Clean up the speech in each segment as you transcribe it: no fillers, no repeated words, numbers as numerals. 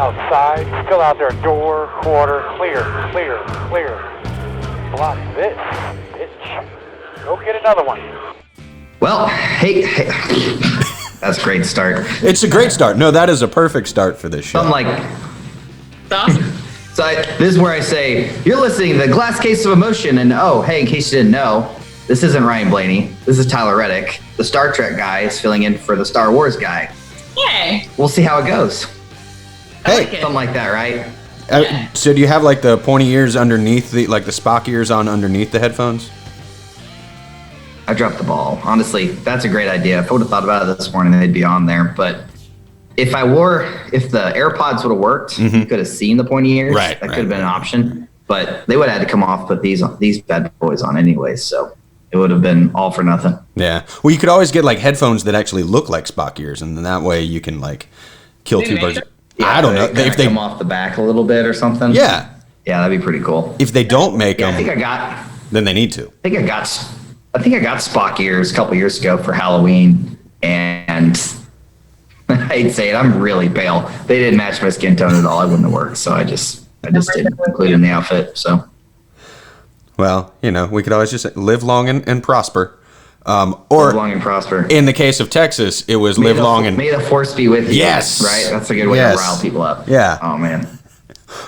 outside, still out there, door, quarter, clear. Block this, bitch. Go get another one. Well, hey. That's a great start. It's a great start. No, that is a perfect start for this show. I'm like, Awesome. so this is where I say, you're listening to the Glass Case of Emotion, and oh, hey, in case you didn't know, this isn't Ryan Blaney. This is Tyler Reddick. The Star Trek guy is filling in for the Star Wars guy. Yay. We'll see how it goes. Hey, Something like that, right? So do you have like the pointy ears underneath the Spock ears on underneath the headphones? I dropped the ball. Honestly, that's a great idea. If I would have thought about it this morning, they'd be on there. But if the AirPods would have worked, you could have seen the pointy ears. That could have been an option. But they would have had to come off, put these bad boys on anyway. So it would have been all for nothing. Yeah. Well, you could always get like headphones that actually look like Spock ears, and then that way you can like kill two birds. Yeah, I don't know if they come off the back a little bit or something. Yeah, that'd be pretty cool. If they don't make them, then they need to. I think I got Spock ears a couple years ago for Halloween, and I hate to say it, I'm really pale. They didn't match my skin tone at all. I wouldn't have worked, so I just didn't include it in the outfit. So, well, we could always just say, live long and prosper. Live long and prosper. In the case of Texas, it was live long and... May the force be with you. Yes. Right? That's a good way to rile people up. Yeah. Oh, man.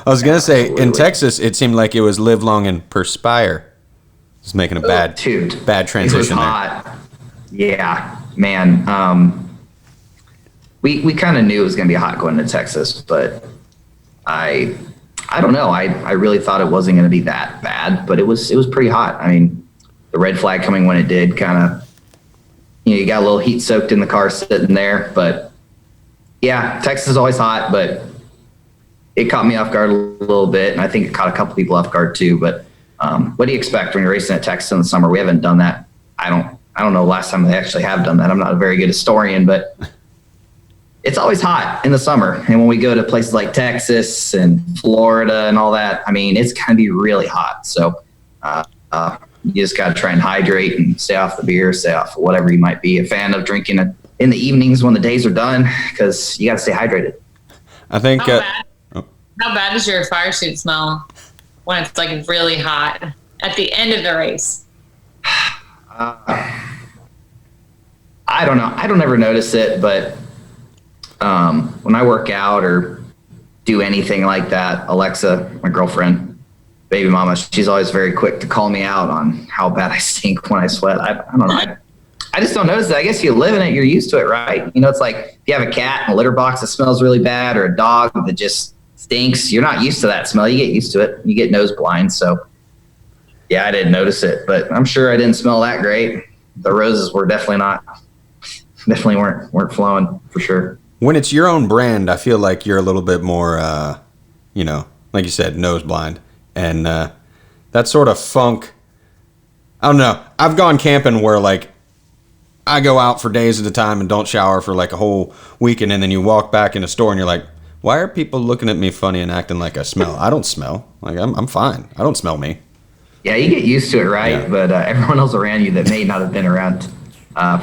I was going to say, in Texas, it seemed like it was live long and perspire. It's making a bad transition it was hot. Yeah, man. We kind of knew it was going to be hot going to Texas, but I don't know. I really thought it wasn't going to be that bad, but it was pretty hot. I mean, the red flag coming when it did kind of, you got a little heat soaked in the car sitting there. But yeah, Texas is always hot, but it caught me off guard a little bit. And I think it caught a couple people off guard too. But what do you expect when you're racing at Texas in the summer? We haven't done that. I don't know last time they actually have done that. I'm not a very good historian, but it's always hot in the summer. And when we go to places like Texas and Florida and all that, I mean, it's going to be really hot. So, you just got to try and hydrate and stay off the beer, stay off whatever you might be a fan of drinking it in the evenings when the days are done, because you got to stay hydrated. I think. How bad does your fire suit smell when it's like really hot at the end of the race? I don't know. I don't ever notice it, but when I work out or do anything like that, Alexa, my girlfriend, baby mama, she's always very quick to call me out on how bad I stink when I sweat. I don't know. I just don't notice it. I guess you live in it, you're used to it, right? It's like if you have a cat in a litter box that smells really bad, or a dog that just stinks, you're not used to that smell. You get used to it. You get nose blind. So yeah, I didn't notice it, but I'm sure I didn't smell that great. The roses were definitely weren't flowing for sure. When it's your own brand, I feel like you're a little bit more, like you said, nose blind. And that sort of funk, I don't know. I've gone camping where like I go out for days at a time and don't shower for like a whole weekend, and then you walk back in a store and you're like, why are people looking at me funny and acting like I smell? I don't smell. Like I'm fine. I don't smell me. Yeah, you get used to it, right? Yeah. But everyone else around you that may not have been around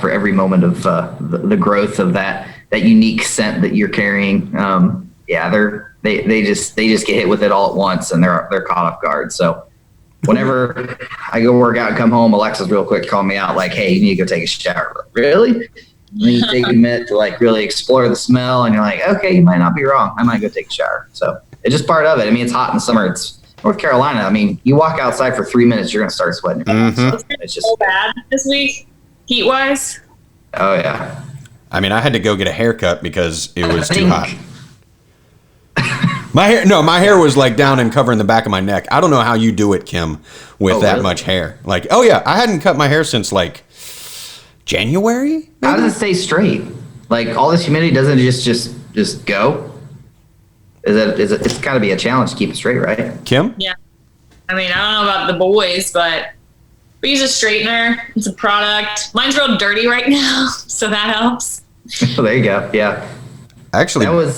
for every moment of the growth of that unique scent that you're carrying, they just get hit with it all at once, and they're caught off guard. So whenever I go work out and come home, Alexa's real quick to call me out, like, hey, you need to go take a shower. Really? And then you take a minute to like really explore the smell, and you're like, okay, you might not be wrong. I might go take a shower. So it's just part of it. I mean, it's hot in the summer. It's North Carolina. I mean, you walk outside for 3 minutes, you're gonna start sweating. Mm-hmm. So it's just so bad this week, heat wise. Oh yeah. I mean, I had to go get a haircut because it was too hot. My hair was like down and covering the back of my neck. I don't know how you do it, Kim, with that much hair. Like, oh yeah, I hadn't cut my hair since like January. Maybe? How does it stay straight? Like all this humidity doesn't just go? It's got to be a challenge to keep it straight, right? Kim? Yeah. I mean, I don't know about the boys, but we use a straightener. It's a product. Mine's real dirty right now, so that helps. Well, there you go. Yeah. Actually, that was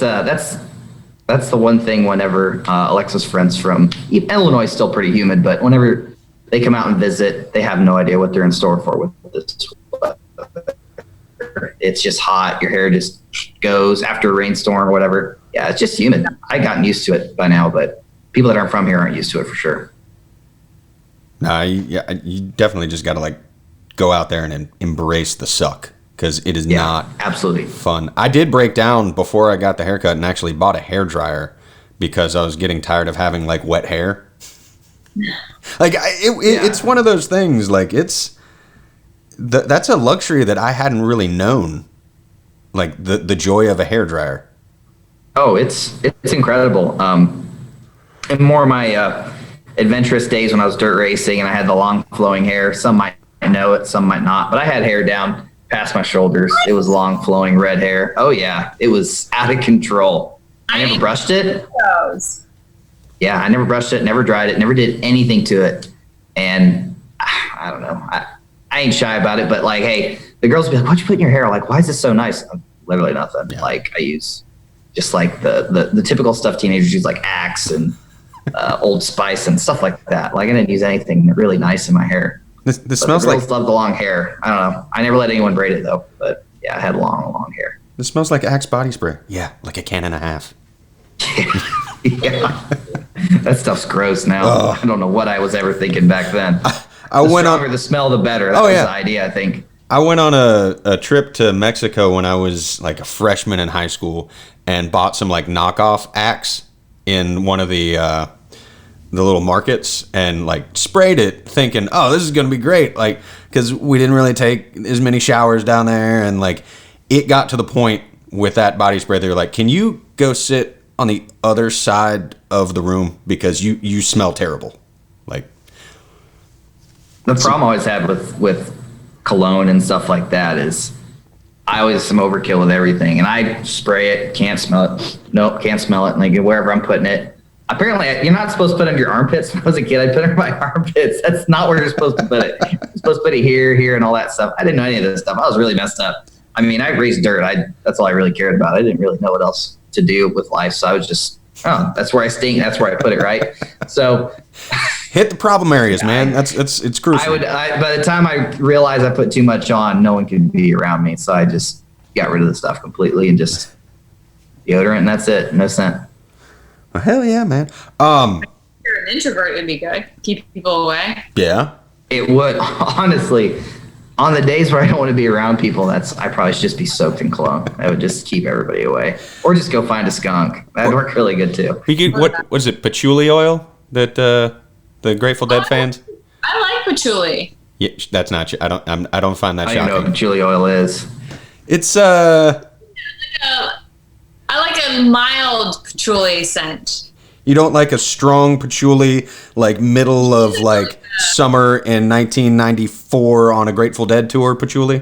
that's the one thing whenever Alexa's friends from Illinois is still pretty humid, but whenever they come out and visit, they have no idea what they're in store for with this weather. It's just hot. Your hair just goes after a rainstorm or whatever. Yeah, it's just humid. I've gotten used to it by now, but people that aren't from here aren't used to it for sure. Nah, you definitely just got to like go out there and embrace the suck, because it is not absolutely fun. I did break down before I got the haircut and actually bought a hairdryer because I was getting tired of having like wet hair. Like it's one of those things. Like that's a luxury that I hadn't really known. Like the joy of a hairdryer. Oh, it's incredible. In more of my adventurous days when I was dirt racing and I had the long flowing hair, some might know it, some might not, but I had hair down past my shoulders. It was long flowing red hair. Oh yeah, it was out of control. I never brushed it. Yeah, I never brushed it, never dried it, never did anything to it. And I don't know. I ain't shy about it, but like, hey, the girls will be like, what'd you put in your hair? Like, why is this so nice? Literally nothing. Yeah. Like I use just like the typical stuff teenagers use, like Axe and Old Spice and stuff like that. Like I didn't use anything really nice in my hair. This smells the girls like love the long hair. I don't know. I never let anyone braid it though, but yeah, I had long hair. This smells like Axe body spray. Yeah, like a can and a half. Yeah, that stuff's gross now. Oh. I don't know what I was ever thinking back then. The stronger the smell, the better. That was the idea, I think. I went on a trip to Mexico when I was like a freshman in high school and bought some like knockoff Axe in one of the little markets and like sprayed it thinking, oh, this is going to be great. Like, because we didn't really take as many showers down there. And like, it got to the point with that body spray, they were like, can you go sit on the other side of the room because you smell terrible. Like the problem I always had with cologne and stuff like that is I always some overkill with everything, and I spray it, can't smell it. Nope, can't smell it. And like wherever I'm putting it, apparently you're not supposed to put it under your armpits. When I was a kid, I put it under my armpits. That's not where you're supposed to put it. You're supposed to put it here, and all that stuff. I didn't know any of this stuff. I was really messed up. I mean, I raised dirt. That's all I really cared about. I didn't really know what else to do with life, so I was just, that's where I stink. That's where I put it, right? So hit the problem areas, man. It's crucial. By the time I realized I put too much on, no one could be around me, so I just got rid of the stuff completely and just deodorant, and that's it. No scent. Well, hell yeah, man. If you're an introvert, it'd be good. Keep people away. Yeah. It would, honestly. On the days where I don't want to be around people, I probably should just be soaked in cologne. I would just keep everybody away, or just go find a skunk. That'd work really good too. What was it? Patchouli oil that the Grateful Dead fans? I like patchouli. Yeah, that's not. I don't find that shocking. I don't know what patchouli oil is. It's I like a mild patchouli scent. You don't like a strong patchouli, like middle of like summer in 1994 on a Grateful Dead tour patchouli?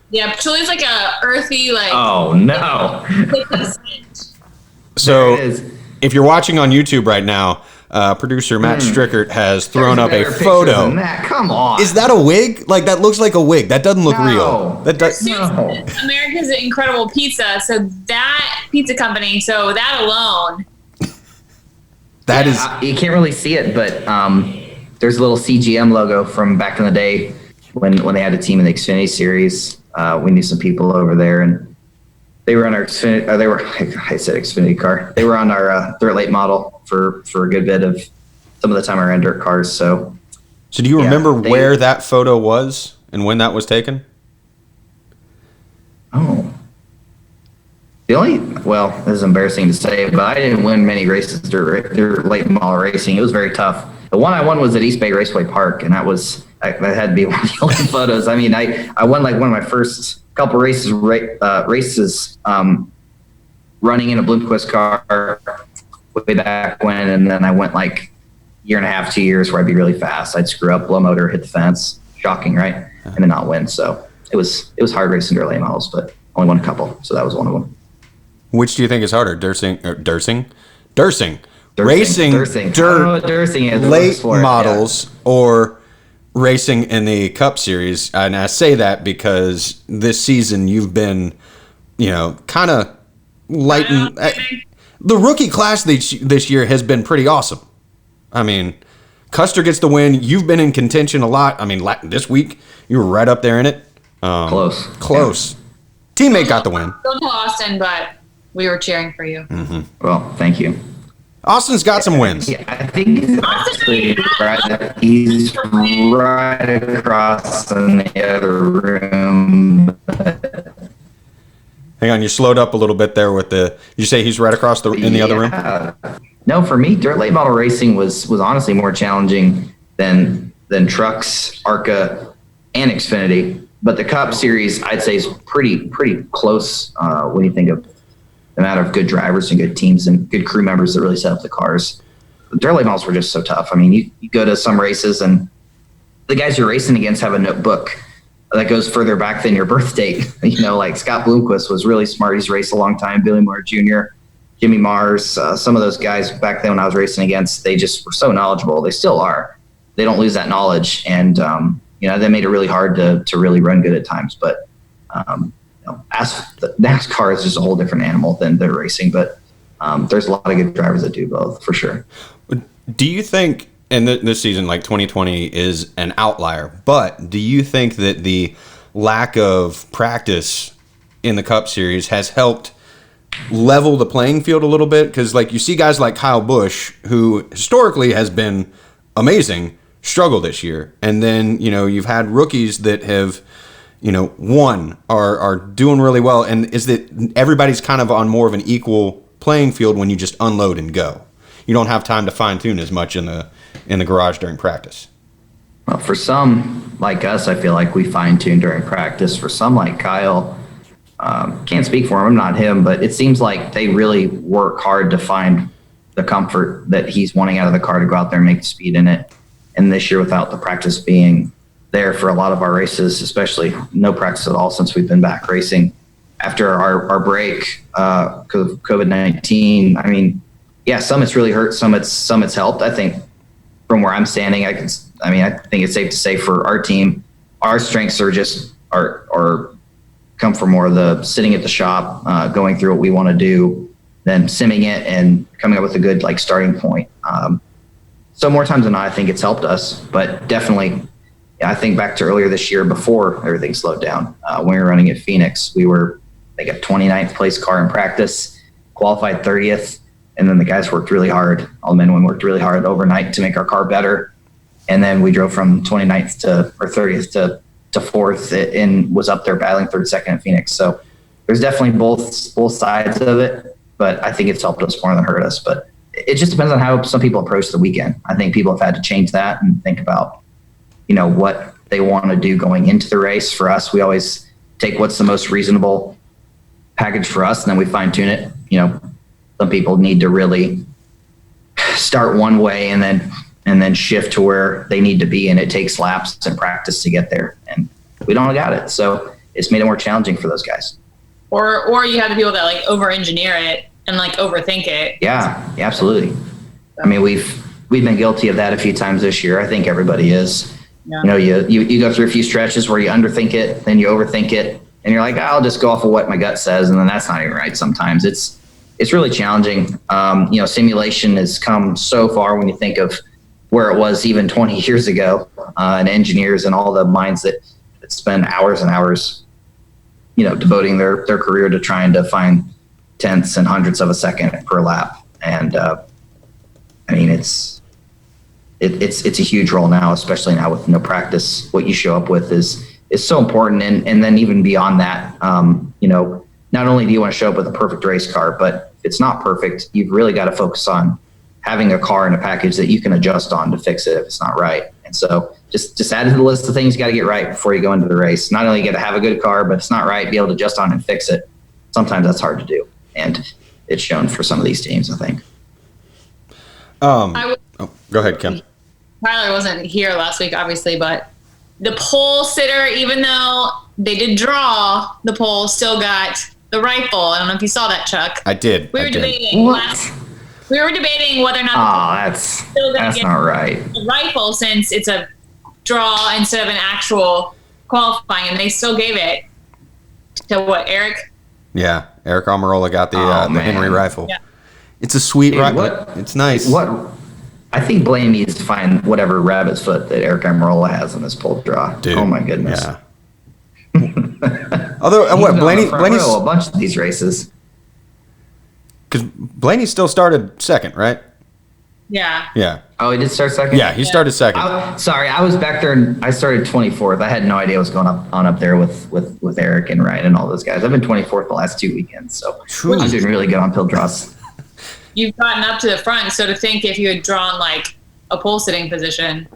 Yeah, patchouli's like a earthy, like. Oh no! So, if you're watching on YouTube right now, producer Matt Strickert has thrown up a photo. Come on! Is that a wig? Like that looks like a wig. That doesn't look real. That does. No. America's Incredible Pizza. So that pizza company. So that alone. That is. You can't really see it, but there's a little CGM logo from back in the day when they had a team in the Xfinity Series. We knew some people over there, and they were on our Xfinity. I said Xfinity car. They were on our dirt late model for a good bit of some of the time I ran dirt cars. So do you remember where that photo was and when that was taken? Oh. This is embarrassing to say, but I didn't win many races dirt late model racing. It was very tough. The one I won was at East Bay Raceway Park, and that had to be one of the only photos. I mean, I won like one of my first couple races running in a Bloomquist car way back when, and then I went like year and a half, 2 years where I'd be really fast. I'd screw up, blow motor, hit the fence. Shocking, right? And then not win. So it was hard racing dirt late models, but only won a couple. So that was one of them. Which do you think is harder, Racing late models or racing in the Cup Series? And I say that because this season you've been, kind of lighten. The rookie class this year has been pretty awesome. I mean, Custer gets the win. You've been in contention a lot. I mean, this week you were right up there in it. Close. Yeah. Teammate got the win. Don't tell Austin, but We were cheering for you. Mm-hmm. Well, thank you. Austin's got some wins. Yeah, I think he's actually he's right across in the other room. Hang on, you slowed up a little bit there with the. You say he's right across in the other room? No, for me, dirt late model racing was honestly more challenging than trucks, ARCA, and Xfinity. But the Cup Series, I'd say, is pretty close when you think of the amount of good drivers and good teams and good crew members that really set up the cars. The dirt late models were just so tough. I mean, you go to some races and the guys you're racing against have a notebook that goes further back than your birth date. You know, like Scott Bloomquist was really smart. He's raced a long time. Billy Moore Jr., Jimmy Mars, some of those guys back then when I was racing against, they just were so knowledgeable. They still are. They don't lose that knowledge. And, they made it really hard to really run good at times. But, NASCAR is just a whole different animal than their racing. But there's a lot of good drivers that do both, for sure. Do you think, and this season, like 2020, is an outlier, but do you think that the lack of practice in the Cup Series has helped level the playing field a little bit? Because like you see guys like Kyle Busch, who historically has been amazing, struggle this year. And then, you've had rookies that have, won, are doing really well. And is that everybody's kind of on more of an equal playing field when you just unload and go? You don't have time to fine tune as much in the garage during practice. Well, for some like us, I feel like we fine tune during practice. For some like Kyle, can't speak for him, I'm not him, but it seems like they really work hard to find the comfort that he's wanting out of the car to go out there and make the speed in it. And this year, without the practice being there for a lot of our races, especially no practice at all since we've been back racing after our break because of COVID-19. I mean, yeah, some it's really hurt, some it's helped. I think from where I'm standing, I think it's safe to say for our team, our strengths are just are come from more of the sitting at the shop, going through what we want to do, then simming it and coming up with a good starting point. So more times than not, I think it's helped us, but definitely, I think back to earlier this year before everything slowed down, when we were running at Phoenix, we were like a 29th place car in practice, qualified 30th. And then the guys worked really hard. All the men and women worked really hard overnight to make our car better. And then we drove from 29th or 30th to 4th and was up there battling 3rd, 2nd at Phoenix. So there's definitely both sides of it, but I think it's helped us more than hurt us. But it just depends on how some people approach the weekend. I think people have had to change that and think about, what they want to do going into the race. For us, we always take what's the most reasonable package for us, and then we fine tune it. Some people need to really start one way and then shift to where they need to be, and it takes laps and practice to get there. And we don't got it, so it's made it more challenging for those guys. Or you have the people that over-engineer it and overthink it. Yeah, absolutely. I mean, we've been guilty of that a few times this year. I think everybody is. Yeah. You go through a few stretches where you underthink it, then you overthink it, and you're like, I'll just go off of what my gut says, and then that's not even right. Sometimes it's really challenging. Simulation has come so far when you think of where it was even 20 years ago, and engineers and all the minds that spend hours and hours, devoting their career to trying to find tenths and hundredths of a second per lap. And it's a huge role now, especially now with no practice. What you show up with is so important. And then even beyond that, not only do you want to show up with a perfect race car, but if it's not perfect, you've really got to focus on having a car and a package that you can adjust on to fix it if it's not right. And so just add to the list of things you got to get right before you go into the race. Not only you got to have a good car, but it's not right, be able to adjust on and fix it. Sometimes that's hard to do. And it's shown for some of these teams, I think. Go ahead, Kim. Tyler wasn't here last week, obviously, but the pole sitter, even though they did draw, the pole still got the rifle. I don't know if you saw that, Chuck. I did. We were debating whether or not that's not right. The rifle, since it's a draw instead of an actual qualifying, and they still gave it to Eric? Yeah, Eric Almirola got the Henry rifle. Yeah. It's a sweet rifle. It's nice. I think Blaine needs to find whatever rabbit's foot that Eric Almirola has in this pole draw. Dude, oh my goodness. Yeah. Although Blaney a bunch of these races. because Blaney still started second, right? Yeah. Yeah. Oh, he did start second? Yeah, he started second. Sorry, I was back there and I started 24th. I had no idea what was going on up there with Eric and Ryan and all those guys. I've been 24th the last 2 weekends, so True. I'm doing really good on pill draws. You've gotten up to the front, so to think if you had drawn like a pole sitting position.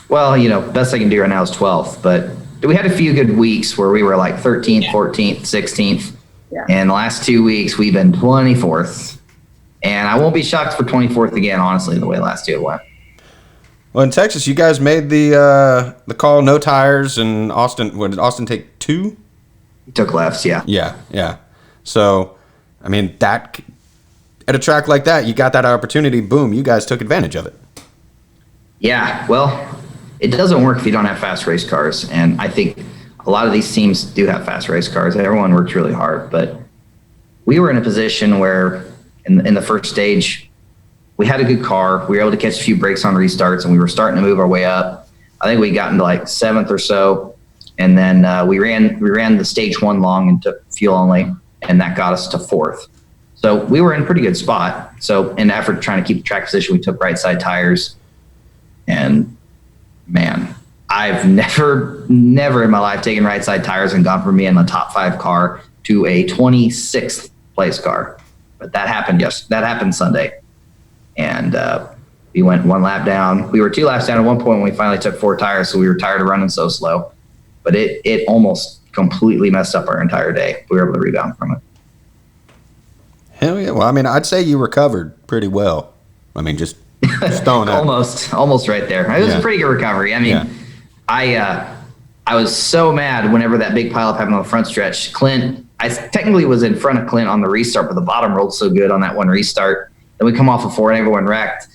Well, best I can do right now is 12th, but we had a few good weeks where we were like 13th, 14th, 16th. Yeah. And the last 2 weeks we've been 24th. And I won't be shocked for 24th again, honestly, the way last year went. Well, in Texas, you guys made the call, no tires, and Austin. What did Austin take 2? He took lefts, yeah. Yeah. So, I mean, that at a track like that, you got that opportunity. Boom, you guys took advantage of it. Yeah, well, it doesn't work if you don't have fast race cars. And I think a lot of these teams do have fast race cars. Everyone works really hard. But we were in a position where in the first stage, we had a good car. We were able to catch a few breaks on restarts, and we were starting to move our way up. I think we got into like 7th or so. And then we ran the stage 1 long and took fuel only, and that got us to 4th. So we were in a pretty good spot. So in the effort of trying to keep the track position, we took right side tires. And man, I've never in my life taken right side tires and gone from being a top 5 car to a 26th place car. But that happened Sunday. And we went 1 lap down. We were 2 laps down at one point when we finally took 4 tires, so we were tired of running so slow. But it almost completely messed up our entire day. We were able to rebound from it. Hell yeah. Well, I mean, I'd say you recovered pretty well. I mean, just throwing out. almost right there. It was a pretty good recovery. I mean, I was so mad whenever that big pileup happened on the front stretch. Clint, I technically was in front of Clint on the restart, but the bottom rolled so good on that one restart. Then we come off of 4 and everyone wrecked.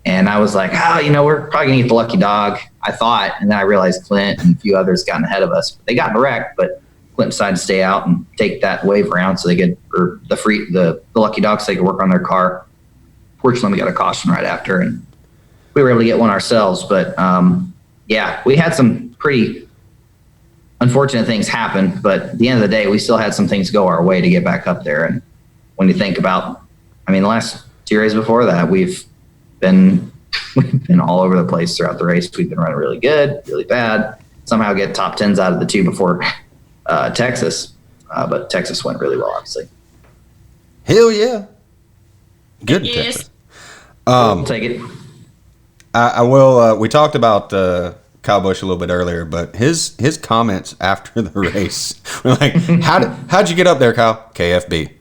And I was like, we're probably going to get the lucky dog, I thought. And then I realized Clint and a few others gotten ahead of us. They got in a wreck, but Clint decided to stay out and take that wave around so they could, or the lucky dogs, so they could work on their car. Fortunately, we got a caution right after, and we were able to get one ourselves. But we had some pretty unfortunate things happen. But at the end of the day, we still had some things go our way to get back up there. And when you think about, the last 2 races before that, we've been all over the place throughout the race. We've been running really good, really bad. Somehow get top 10s out of the 2 before Texas. But Texas went really well, obviously. Hell yeah. Good in Texas. We'll take it. I will. We talked about Kyle Busch a little bit earlier, but his comments after the race were like, how'd you get up there, Kyle? KFB.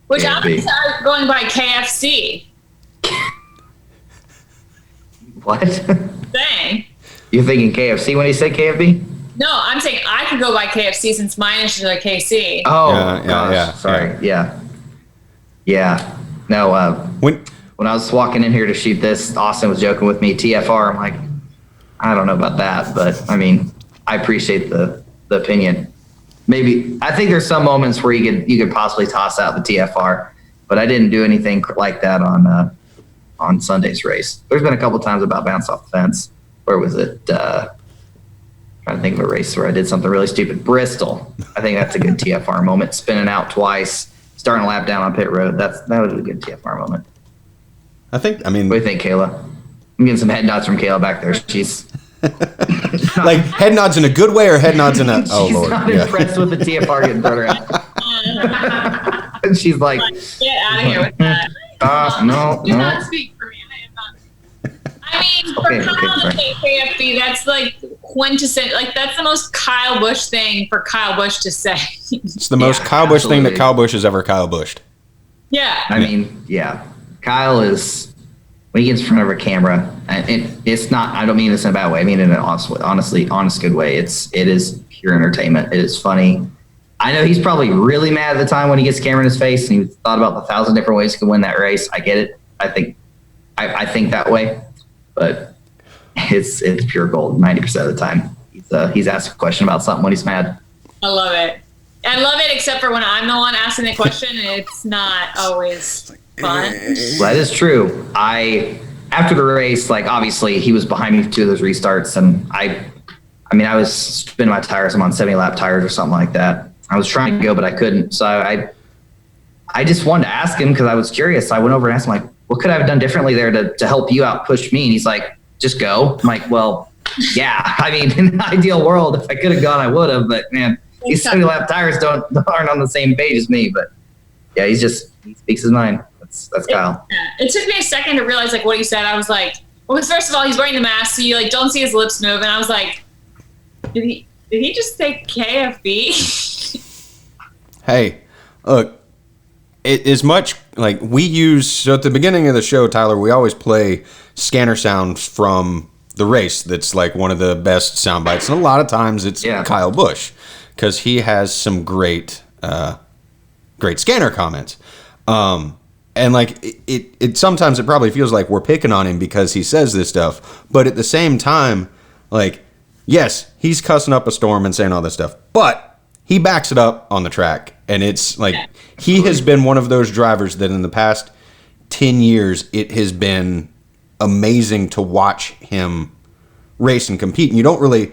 Which I'm going by KFC. What? Dang. You're thinking KFC when he said KFB? No, I'm saying I could go by KFC since mine is a KC. Oh, yeah. Sorry. Yeah. No, when I was walking in here to shoot this, Austin was joking with me, TFR. I'm like, I don't know about that, but I appreciate the opinion. Maybe I think there's some moments where you could possibly toss out the TFR, but I didn't do anything like that on Sunday's race. There's been a couple times about bounce off the fence. Where was it? Trying to think of a race where I did something really stupid. Bristol. I think that's a good TFR moment. Spinning out twice, starting a lap down on pit road. That was a good TFR moment. What do you think, Kayla? I'm getting some head nods from Kayla back there. She's like head nods in a good way or head nods in a she's not impressed with the TFR getting thrown around. And she's like, get out of here with that. No. Do not speak for me. For Kyle to say KFB, that's like quintessential. Like that's the most Kyle Busch thing for Kyle Busch to say. It's the most Kyle Busch thing that Kyle Busch has ever Kyle Bushed. Yeah. Kyle is, when he gets in front of a camera, and it's not, I don't mean this in a bad way. I mean it in an honest good way. It is pure entertainment. It is funny. I know he's probably really mad at the time when he gets camera in his face and he thought about the 1,000 different ways he could win that race. I get it. I think that way, but it's pure gold 90% of the time. He's asked a question about something when he's mad. I love it. Except for when I'm the one asking the question, it's not always fun. That is true. After the race, obviously he was behind me for 2 of those restarts, and I was spinning my tires. I'm on 70 lap tires or something like that. I was trying to go, but I couldn't. So I I just wanted to ask him because I was curious. I went over and asked him, like, what could I have done differently there to help you out, push me? And he's like, just go. I'm like, well, yeah. I mean, in the ideal world, if I could have gone, I would have. But man, these 70-lap tires aren't on the same page as me. But yeah, he speaks his mind. That's Kyle. It took me a second to realize like what he said. I was like, well, first of all, he's wearing the mask, so you like don't see his lips move. And I was like, did he just say KFB? Hey, look. It is much like we use. So at the beginning of the show, Tyler, we always play scanner sounds from the race. That's like one of the best sound bites, and a lot of times it's Kyle Busch because he has some great scanner comments. And like it sometimes it probably feels like we're picking on him because he says this stuff, but at the same time, like yes, he's cussing up a storm and saying all this stuff, but he backs it up on the track, and it's like he has been one of those drivers that in the past 10 years, it has been amazing to watch him race and compete. And you don't really,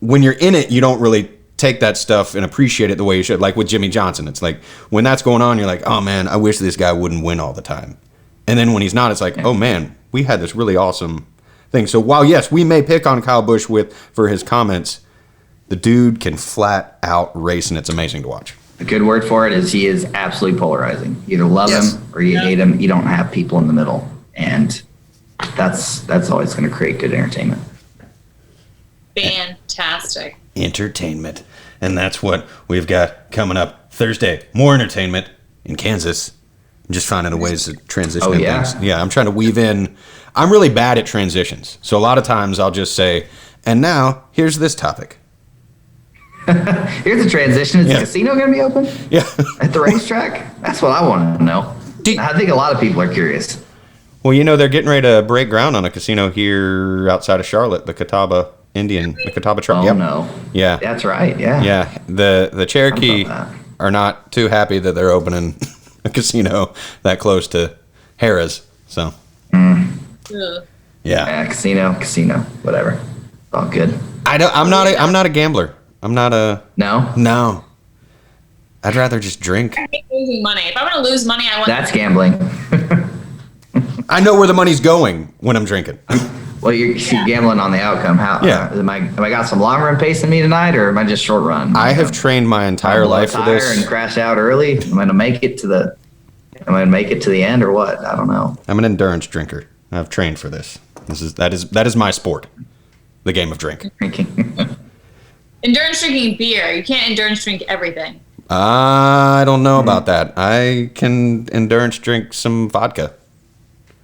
when you're in it, you don't really take that stuff and appreciate it the way you should. Like with Jimmy Johnson, it's like when that's going on, you're like, oh man, I wish this guy wouldn't win all the time. And then when he's not, it's like, oh man, we had this really awesome thing. So while yes, we may pick on Kyle Busch for his comments, the dude can flat out race, and it's amazing to watch. The good word for it is he is absolutely polarizing. You either love him or you hate him. You don't have people in the middle, and that's always going to create good entertainment. Fantastic. Entertainment. And that's what we've got coming up Thursday. More entertainment in Kansas. I'm just finding ways to transition things. Yeah, I'm trying to weave in. I'm really bad at transitions. So a lot of times I'll just say, and now here's this topic. Here's a transition. Is the casino going to be open? Yeah. At the racetrack? That's what I want to know. I think a lot of people are curious. Well, you know, they're getting ready to break ground on a casino here outside of Charlotte, the Catawba Truck. Oh, no. Yeah. That's right, yeah. Yeah. The Cherokee are not too happy that they're opening a casino that close to Harrah's. So. Yeah. Casino, whatever. All good. I'm not a gambler. I'm not a... No. I'd rather just drink. I hate losing money. If I'm going to lose money, I want... That's gambling. I know where the money's going when I'm drinking. Well, you're gambling on the outcome. How? Am I got some long run pace in me tonight, or am I just short run? I have trained my entire life for this. And crash out early. Am I going to make it to the end, or what? I don't know. I'm an endurance drinker. I've trained for this. That is my sport. The game of drinking. Endurance drinking beer. You can't endurance drink everything. I don't know about that. I can endurance drink some vodka.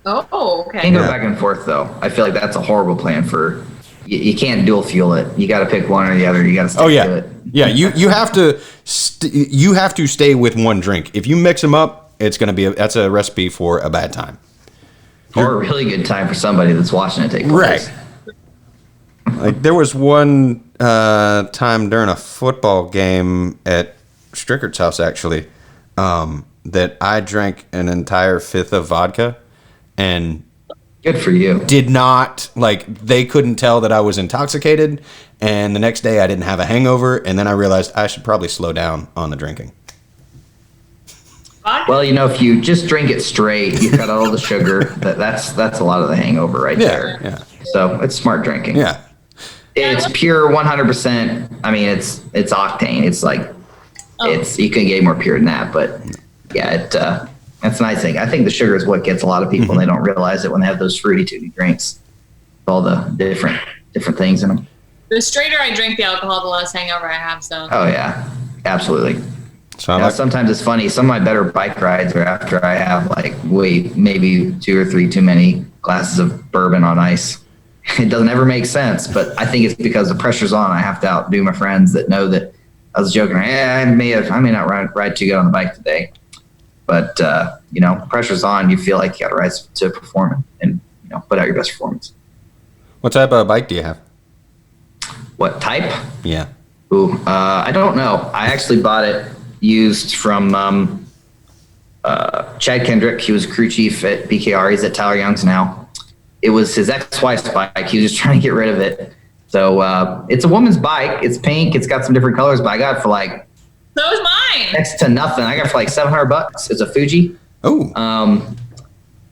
Oh, okay. You can go back and forth, though. I feel like that's a horrible plan for... You can't dual fuel it. You got to pick one or the other. You got to stick to it. Yeah, you have to you have to stay with one drink. If you mix them up, it's going to be that's a recipe for a bad time. Or a really good time for somebody that's watching it take place. Right. Like there was one time during a football game at Strickert's house, actually, that I drank an entire fifth of vodka, and good for you. Did not they couldn't tell that I was intoxicated, and the next day I didn't have a hangover, and then I realized I should probably slow down on the drinking. Well, if you just drink it straight, you cut out all the sugar. That's a lot of the hangover right there. Yeah. So it's smart drinking. Yeah. It's pure 100%. I mean, it's octane. It's like you can get more pure than that, but yeah, that's a nice thing. I think the sugar is what gets a lot of people, and they don't realize it when they have those fruity tooty drinks. All the different things in them. The straighter I drink the alcohol, the less hangover I have. So. Oh yeah, absolutely. So sometimes it's funny. Some of my better bike rides are after I have maybe 2 or 3 too many glasses of bourbon on ice. It doesn't ever make sense, but I think it's because the pressure's on. I have to outdo my friends that know that I was joking. I may not ride too good on the bike today, but pressure's on. You feel like you got to rise to perform and put out your best performance. What type of bike do you have? What type? Yeah. Ooh, I don't know. I actually bought it used from Chad Kendrick. He was crew chief at BKR. He's at Tyler Young's now. It was his ex-wife's bike. He was just trying to get rid of it. So it's a woman's bike. It's pink. It's got some different colors, but I got it for So is fine. Next to nothing. I got it for like $700. It's a Fuji. Oh.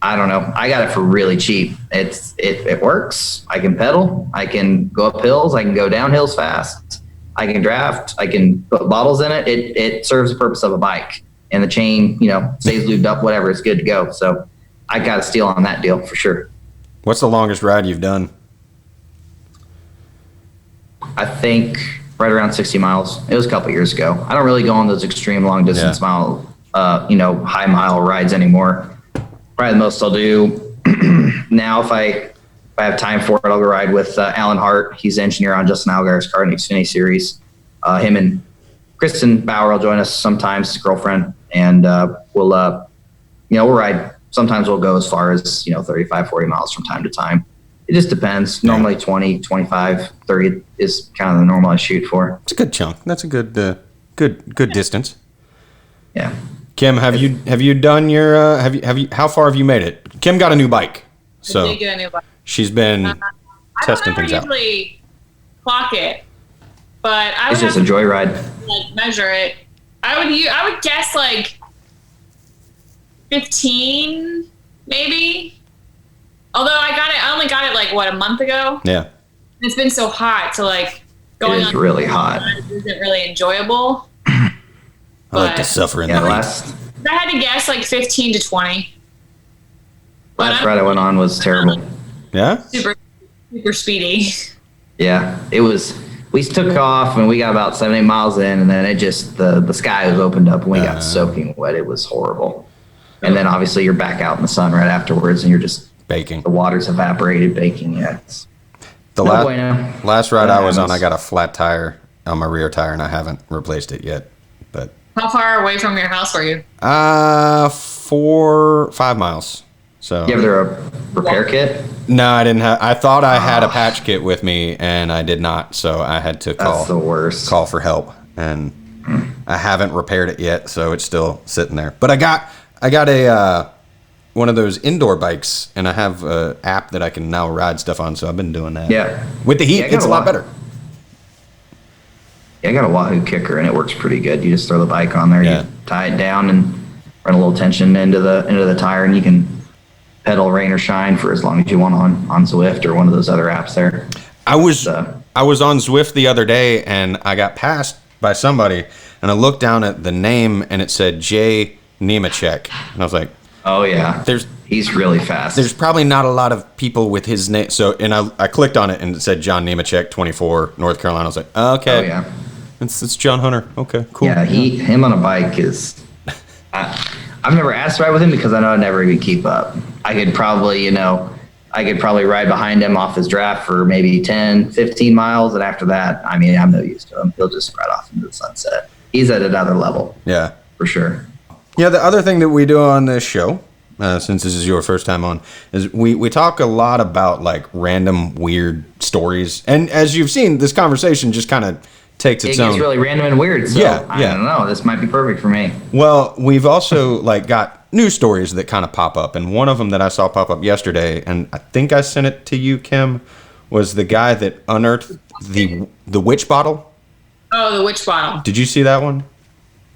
I don't know. I got it for really cheap. It works. I can pedal. I can go up hills. I can go down hills fast. I can draft. I can put bottles in it. It serves the purpose of a bike. And the chain, stays lubed up, whatever. It's good to go. So I got a steal on that deal for sure. What's the longest ride you've done? I think right around 60 miles. It was a couple years ago. I don't really go on those extreme long distance mile, high mile rides anymore. Probably the most I'll do now, if I have time for it, I'll go ride with Alan Hart. He's the engineer on Justin Allgaier's car in the Xfinity Series. Him and Kristen Bauer will join us sometimes, his girlfriend, and we'll ride. Sometimes we'll go as far as 35, 40 miles from time to time. It just depends. Normally 20, 25, 30 is kind of the normal I shoot for. It's a good chunk. That's a good distance. Yeah. Kim, have you done your how far have you made it? Kim got a new bike, so I did get a new bike. She's been testing things out. I don't usually clock it, but I It's would just a joyride. measure it. I would guess like 15, maybe. Although I only got it like a month ago. Yeah. It's been so hot, so going It is really hot. Isn't really enjoyable. I like to suffer in Yeah, the last I had to guess 15 to 20. ride I went on was terrible. Yeah? Super speedy. Yeah, it was. We took off and we got about 7-8 miles in, and then it just the sky was opened up and we got soaking wet. It was horrible. And then obviously you're back out in the sun right afterwards, and you're just baking. The water's evaporated, baking. Yeah, it's The last ride I was on, happens. I got a flat tire on my rear tire, and I haven't replaced it yet. But How far away from your house were you? 5 miles. So You have a repair kit? no, I didn't have. I thought I had a patch kit with me, and I did not. So I had to That's the worst. call for help, and I haven't repaired it yet. So it's still sitting there. But I got a one of those indoor bikes, and I have an app that I can now ride stuff on. So I've been doing that. Yeah. With the heat, Yeah, I got it's a lot better. Yeah, I got a Wahoo kicker, and it works pretty good. You just throw the bike on there, Yeah. you tie it down, and run a little tension into the tire, and you can pedal rain or shine for as long as you want on Zwift or one of those other apps there. I was on Zwift the other day, and I got passed by somebody, and I looked down at the name, and it said Jay Nemechek, and I was like, Oh yeah, he's really fast. there's probably not a lot of people with his name. So, and I clicked on it, and it said John Nemechek, 24, North Carolina. I was like, okay, Oh yeah, it's John Hunter. Okay, cool. yeah. Him on a bike is. I've never asked to ride with him because I know I'd never even keep up. I could probably ride behind him off his draft for maybe 10, 15 miles. And after that, I'm no use to him. He'll just ride off into the sunset. He's at another level. Yeah. For sure. Yeah, the other thing that we do on this show, since this is your first time on, is we talk a lot about random weird stories. And as you've seen, this conversation just kind of takes its own. It gets really random and weird. So Yeah. I don't know. This might be perfect for me. Well, we've also got news stories that kind of pop up, and one of them that I saw pop up yesterday, and I think I sent it to you, Kim, was the guy that unearthed the witch bottle. Oh, the witch bottle. Did you see that one?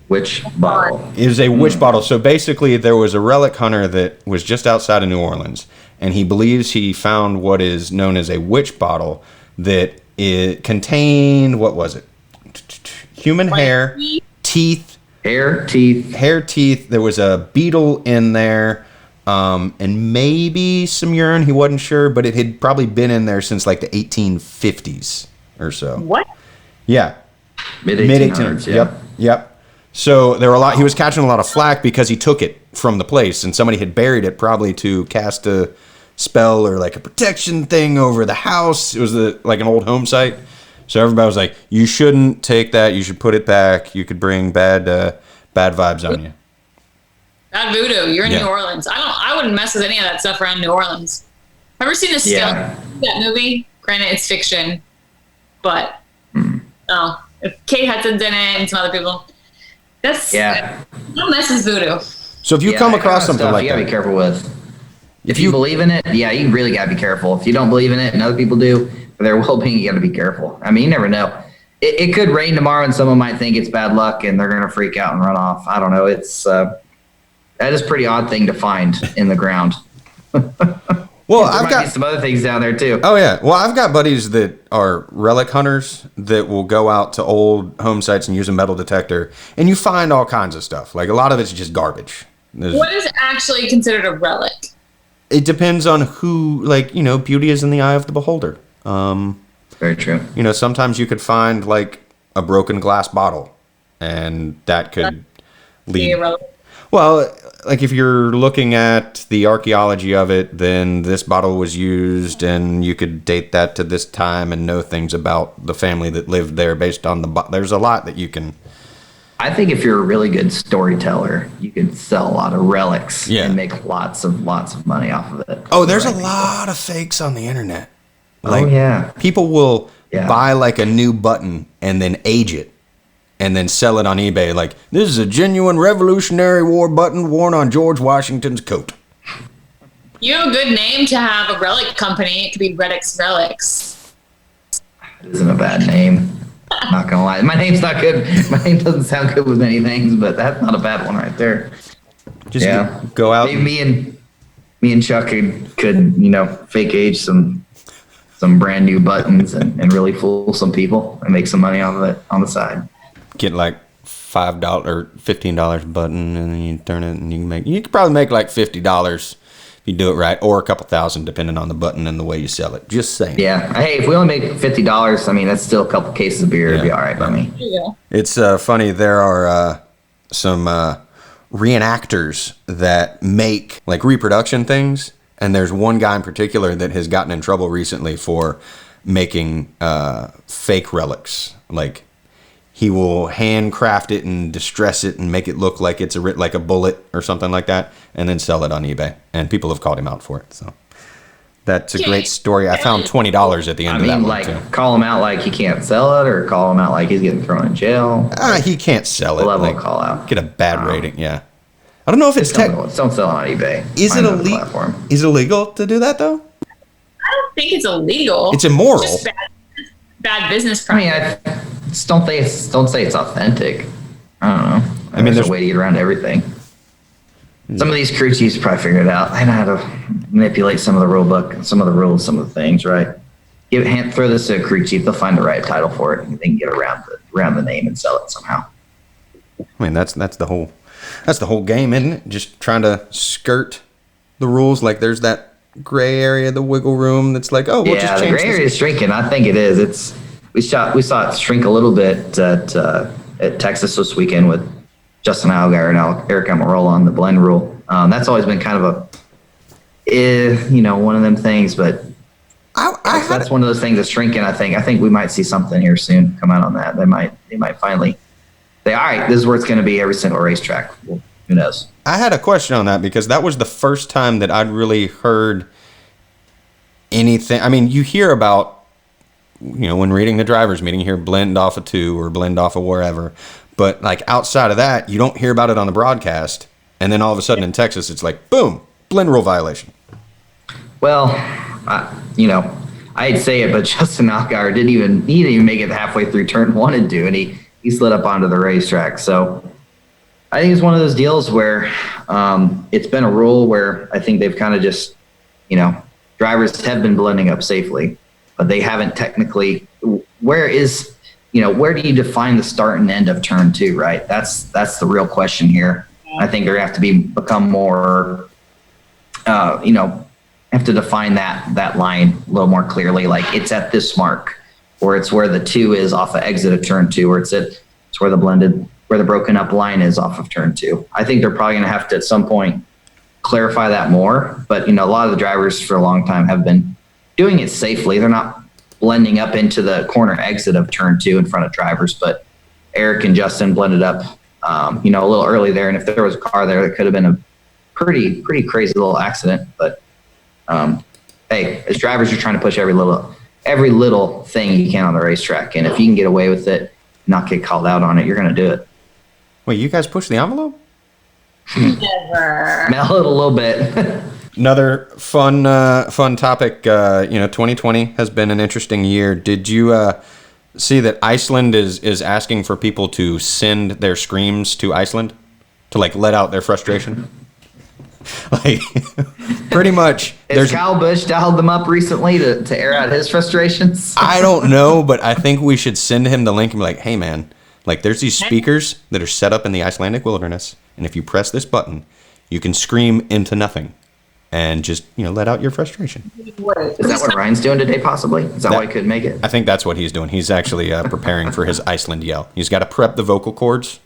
Which bottle? It was a witch bottle. So basically, there was a relic hunter that was just outside of New Orleans, and he believes he found what is known as a witch bottle that it contained, what was it? Human hair, teeth. Hair, teeth. There was a beetle in there, and maybe some urine. He wasn't sure, but it had probably been in there since the 1850s or so. What? Yeah. Mid 1800s. Yeah. Yep. So he was catching a lot of flack because he took it from the place, and somebody had buried it probably to cast a spell or a protection thing over the house. It was an old home site. So everybody was like, you shouldn't take that. You should put it back. You could bring bad vibes on you. Bad voodoo. You're in New Orleans. I wouldn't mess with any of that stuff around New Orleans. Ever seen that movie? Granted, it's fiction, but if Kate Hudson's in it and some other people, don't mess with voodoo. So if you come across something like you that, gotta be careful with. If you believe in it, you really gotta be careful. If you don't believe in it and other people do, for their well-being, you gotta be careful. You never know. it could rain tomorrow and someone might think it's bad luck and they're going to freak out and run off. I don't know. It's that is a pretty odd thing to find in the ground. Well, I've got some other things down there too. Oh yeah. Well, I've got buddies that are relic hunters that will go out to old home sites and use a metal detector, and you find all kinds of stuff. Like a lot of it's just garbage. What is actually considered a relic? It depends on who, like, you know, beauty is in the eye of the beholder. Very true. You know, sometimes you could find like a broken glass bottle, and that could lead. Well, like if you're looking at the archaeology of it, then this bottle was used, and you could date that to this time and know things about the family that lived there based on the. There's a lot that you can. I think if you're a really good storyteller, you can sell a lot of relics and make lots of money off of it. Oh, there's a lot of fakes on the internet. Like, oh yeah, people will buy like a new button and then age it, and then sell it on eBay. Like, this is a genuine Revolutionary War button worn on George Washington's coat. You have a good name to have a relic company. It could be Reddick's Relics. It isn't a bad name. I'm not gonna lie. My name's not good. My name doesn't sound good with many things, but that's not a bad one right there. Just go out. Maybe me and Chuck could you know, fake age some brand new buttons and really fool some people and make some money off of it on the side. Get like $5 or $15 button, and then you turn it, and you could probably make like $50 if you do it right, or a couple thousand depending on the button and the way you sell it. Just saying. Yeah. Hey, if we only make $50, I mean that's still a couple cases of beer. It'd be all right by me. Yeah. It's funny. There are some reenactors that make like reproduction things, and there's one guy in particular that has gotten in trouble recently for making fake relics. Like, he will handcraft it and distress it and make it look like it's like a bullet or something like that, and then sell it on eBay. And people have called him out for it. So that's a great story. I found $20 at the end of that one, like, too. call him out like he can't sell it, or call him out like he's getting thrown in jail. He can't sell it. Level like, call out. Get a bad rating. Yeah. I don't know if it's don't sell it on eBay. Is it illegal to do that though? I don't think it's illegal. It's immoral. It's just bad business I mean, practice. just don't say it's authentic. I don't know. I mean, there's a way to get around everything. Some of these crew chiefs probably figured it out. They know how to manipulate some of the rule book, some of the rules, some of the things, right? Throw this to a crew chief, they'll find the right title for it, and they can get around the name and sell it somehow. I mean, that's the whole game, isn't it? Just trying to skirt the rules. Like, there's that gray area, the wiggle room. That's like, oh, we'll just change the gray area is shrinking. I think it is. We saw it shrink a little bit at Texas this weekend with Justin Allgaier and Eric Almirola on the blend rule. That's always been kind of one of them things, but that's one of those things that's shrinking. I think we might see something here soon come out on that. They might finally say, all right, this is where it's going to be every single racetrack. Well, who knows? I had a question on that, because that was the first time that I'd really heard anything. I mean, you hear about, when reading the drivers meeting, you hear blend off of 2 or blend off of wherever. But like outside of that, you don't hear about it on the broadcast. And then all of a sudden in Texas, it's like, boom, blend rule violation. Well, I'd say it, but Justin Allgaier didn't even make it halfway through turn 1 and 2, and he slid up onto the racetrack. So I think it's one of those deals where it's been a rule where I think they've kind of just, drivers have been blending up safely, but they haven't technically. Where do you define the start and end of turn 2, right? That's the real question here. I think they have to become more, have to define that line a little more clearly. Like, it's at this mark, or it's where the 2 is off of exit of turn 2, or it's where the broken up line is off of turn 2. I think they're probably going to have to at some point clarify that more. But a lot of the drivers for a long time have been doing it safely. They're not blending up into the corner exit of turn 2 in front of drivers, but Eric and Justin blended up, a little early there. And if there was a car there, it could have been a pretty crazy little accident. But hey, as drivers, you're trying to push every little thing you can on the racetrack, and if you can get away with it, not get called out on it, you're going to do it. Wait, you guys push the envelope? Never. Mel it a little bit. Another fun topic. 2020 has been an interesting year. Did you see that Iceland is asking for people to send their screams to Iceland to like let out their frustration? Like, pretty much. Has Kyle Busch dialed them up recently to air out his frustrations? I don't know, but I think we should send him the link and be like, hey, man, like there's these speakers that are set up in the Icelandic wilderness, and if you press this button, you can scream into nothing and just, let out your frustration. Is that what Ryan's doing today, possibly? Is that why he couldn't make it? I think that's what he's doing. He's actually preparing for his Iceland yell. He's got to prep the vocal cords.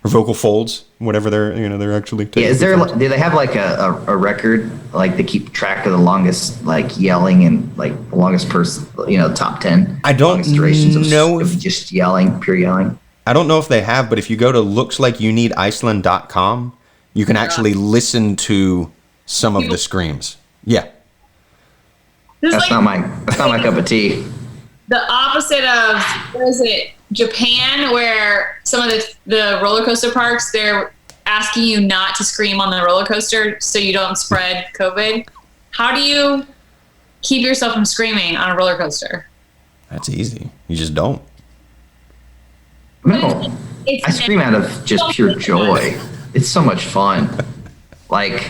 Or vocal folds, whatever they're actually taking. Yeah, do they have like a record, like they keep track of the longest like yelling and like the longest person, top 10? I don't know if just yelling, pure yelling. I don't know if they have, but if you go to lookslikeyounneediceland.com, you can actually listen to some of the screams. Yeah. That's not my cup of tea. The opposite of, what is it, Japan, where some of the roller coaster parks, they're asking you not to scream on the roller coaster so you don't spread COVID. How do you keep yourself from screaming on a roller coaster? That's easy. You just don't. No, I scream out of just pure joy. It's so much fun. Like,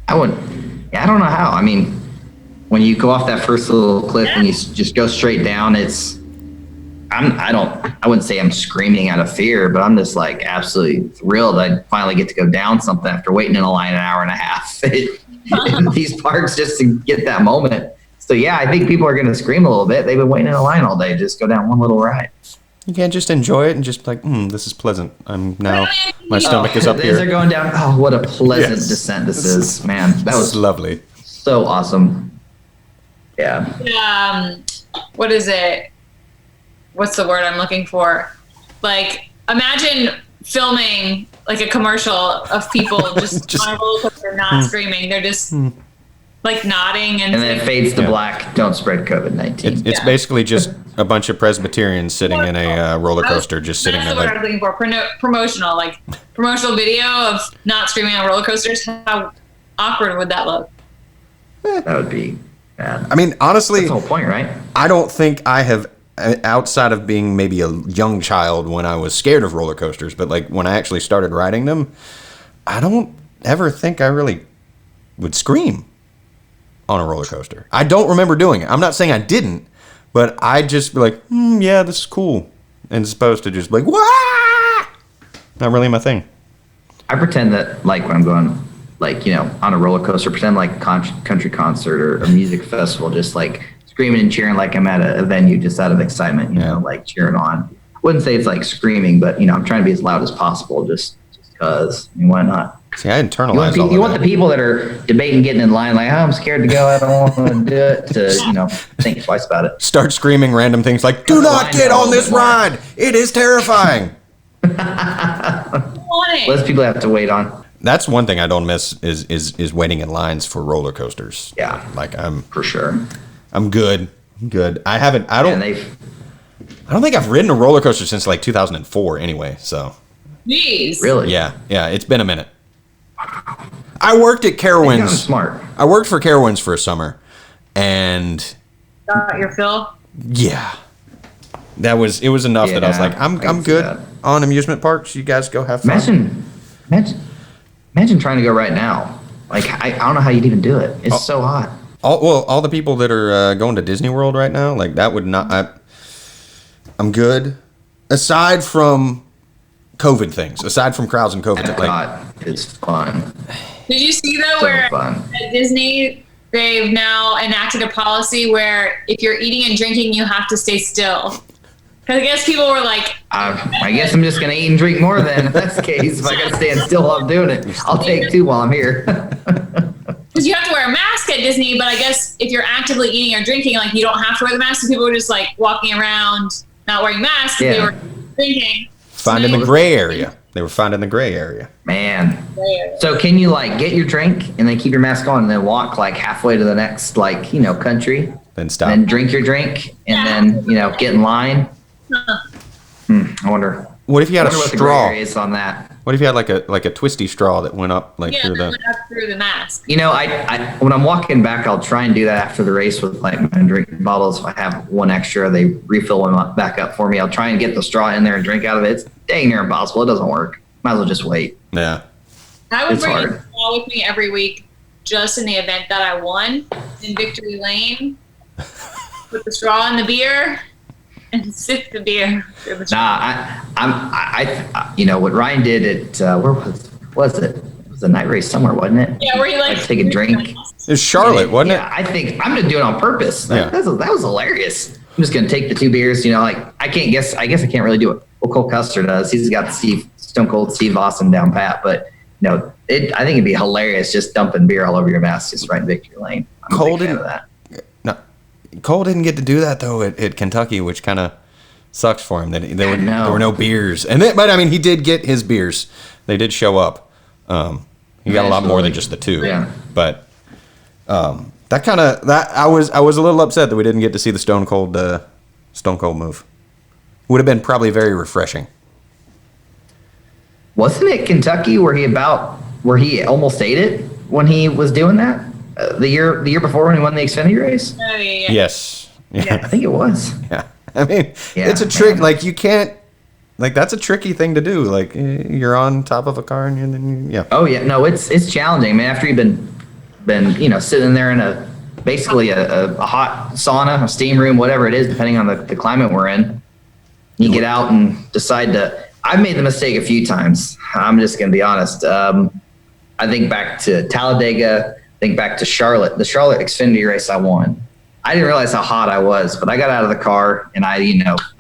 I don't know how. I mean, when you go off that first little cliff and you just go straight down, I wouldn't say I'm screaming out of fear, but I'm just like absolutely thrilled I finally get to go down something after waiting in a line an hour and a half in these parks just to get that moment. So yeah, I think people are going to scream a little bit. They've been waiting in a line all day. Just go down one little ride. You can't just enjoy it and just like, this is pleasant. My stomach is up here. As they're going down, what a pleasant descent this is, man. That was lovely. So awesome. Yeah. What is it? What's the word I'm looking for? Like, imagine filming like a commercial of people just on a roller coaster not screaming. They're just like nodding and then it fades to black. Don't spread COVID-19. It's basically just a bunch of Presbyterians sitting in a roller coaster, just sitting there. That's what I was looking for. Promotional video of not screaming on roller coasters. How awkward would that look? That would be bad. I mean, honestly, that's the whole point, right? I don't think I have, outside of being maybe a young child when I was scared of roller coasters, but like when I actually started riding them, I don't ever think I really would scream on a roller coaster. I don't remember doing it. I'm not saying I didn't, but I'd just be like, yeah, this is cool. And as opposed to just be like, wah! Not really my thing. I pretend that like when I'm going like, on a roller coaster, pretend like a country concert or a music festival, just like screaming and cheering like I'm at a venue just out of excitement, like cheering on. Wouldn't say it's like screaming, but I'm trying to be as loud as possible just because. I mean, why not? See, I internalize you want the people that are debating getting in line, like, I'm scared to go, I don't want to do it, to think twice about it. Start screaming random things like, do not get on this ride. It is terrifying. Less people have to wait on. That's one thing I don't miss is waiting in lines for roller coasters. Yeah. Like for sure. I'm good. I don't think I've ridden a roller coaster since like 2004 anyway, so. Jeez. Really? Yeah, it's been a minute. I worked at Carowinds. Smart. I worked for Carowinds for a summer, and got your fill? Yeah. It was enough that I was like, I'm good on amusement parks. You guys go have fun. Imagine trying to go right now. Like, I don't know how you'd even do it. It's so hot. All the people that are going to Disney World right now, like that would not. I'm good. Aside from COVID things, aside from crowds and COVID, it's fun. Did you see that where at Disney they've now enacted a policy where if you're eating and drinking, you have to stay still? Because I guess people were like, I guess I'm just gonna eat and drink more then. If that's the case, if I gotta stand still while I'm doing it, I'll take two while I'm here. Because you have to wear a mask at Disney, but I guess if you're actively eating or drinking, like you don't have to wear the mask. So people were just like walking around not wearing masks. Yeah. They were drinking. Found in the gray area. They were found in the gray area. Man. So can you like get your drink and then keep your mask on and then walk like halfway to the next country? Then stop. And drink your drink and then get in line. I wonder What if you had a wonder what the straw? gray is on that. What if you had like a twisty straw that went up like through the? Went up through the mask. You know, I when I'm walking back, I'll try and do that after the race with like my drink bottles. If I have one extra, they refill one back up for me. I'll try and get the straw in there and drink out of it. It's dang near impossible. It doesn't work. Might as well just wait. Yeah. I would It's bring hard. a straw with me every week, just in the event that I won in victory lane. Put the straw in the beer and sip the beer. through the straw. I you know what Ryan did at where was it? It was a night race somewhere, wasn't it? Yeah, where you like take a drink. It was Charlotte, wasn't Yeah, I think I'm gonna do it on purpose. Yeah. That was hilarious. I'm just gonna take the 2 beers. You know, like I guess I can't really do it. Well, Cole Custer does. He's got Stone Cold Steve Austin down pat, but you know, I think it'd be hilarious just dumping beer all over your mask just right in victory lane. I'm Cole a big fan didn't- of that. No, Cole didn't get to do that though at Kentucky, which kind of sucks for him. That there were no beers, but I mean, he did get his beers. They did show up. He got a lot more than just the 2. Yeah. But I was a little upset that we didn't get to see the Stone Cold move. Would have been probably very refreshing. Wasn't it Kentucky where he almost ate it when he was doing that the year before when he won the Xfinity race? Oh, yeah. Yes. Yeah, I think it was. Yeah. I mean, Yeah, it's a trick. man. Like you can't. Like that's a tricky thing to do. Like you're on top of a car and then yeah. Oh yeah, no, it's challenging. I mean, after you've been sitting there in basically a hot sauna, a steam room, whatever it is, depending on the climate we're in, you get out and decide to. I've made the mistake a few times. I'm just gonna be honest. I think back to Talladega. Think back to Charlotte, the Charlotte Xfinity race I won. I didn't realize how hot I was, but I got out of the car and I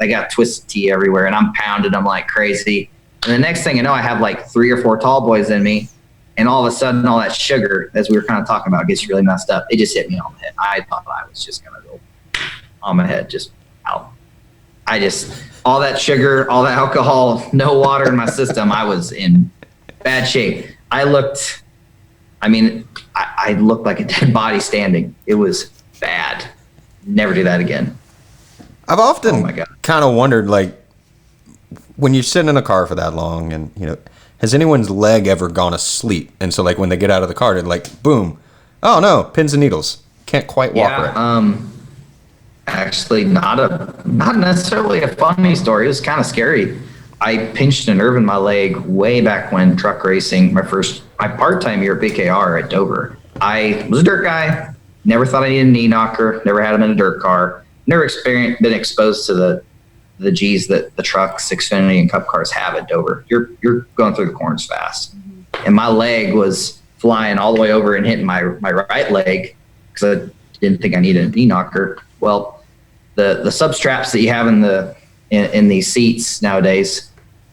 got twisted tea everywhere and I'm pounded. I'm like crazy. And the next thing I know, I have like 3 or 4 tall boys in me. And all of a sudden, all that sugar, as we were kind of talking about, gets really messed up. It just hit me on the head. I thought I was just going to go on my head, just out. All that sugar, all that alcohol, no water in my system. I was in bad shape. I looked like a dead body standing. It was bad. Never do that again. I've often Oh my God. kind of wondered, like, when you're sitting in a car for that long, and has anyone's leg ever gone asleep? And so, like, when they get out of the car, they're like, boom, oh no, pins and needles, can't quite walk right. Actually, not necessarily a funny story. It was kind of scary. I pinched a nerve in my leg way back when truck racing, my part-time year at BKR at Dover. I was a dirt guy. Never thought I needed a knee knocker. Never had them in a dirt car. Never been exposed to the G's that the trucks, Xfinity, and Cup cars have at Dover. You're going through the corners fast, and my leg was flying all the way over and hitting my right leg because I didn't think I needed a knee knocker. Well, the sub straps that you have in these seats nowadays,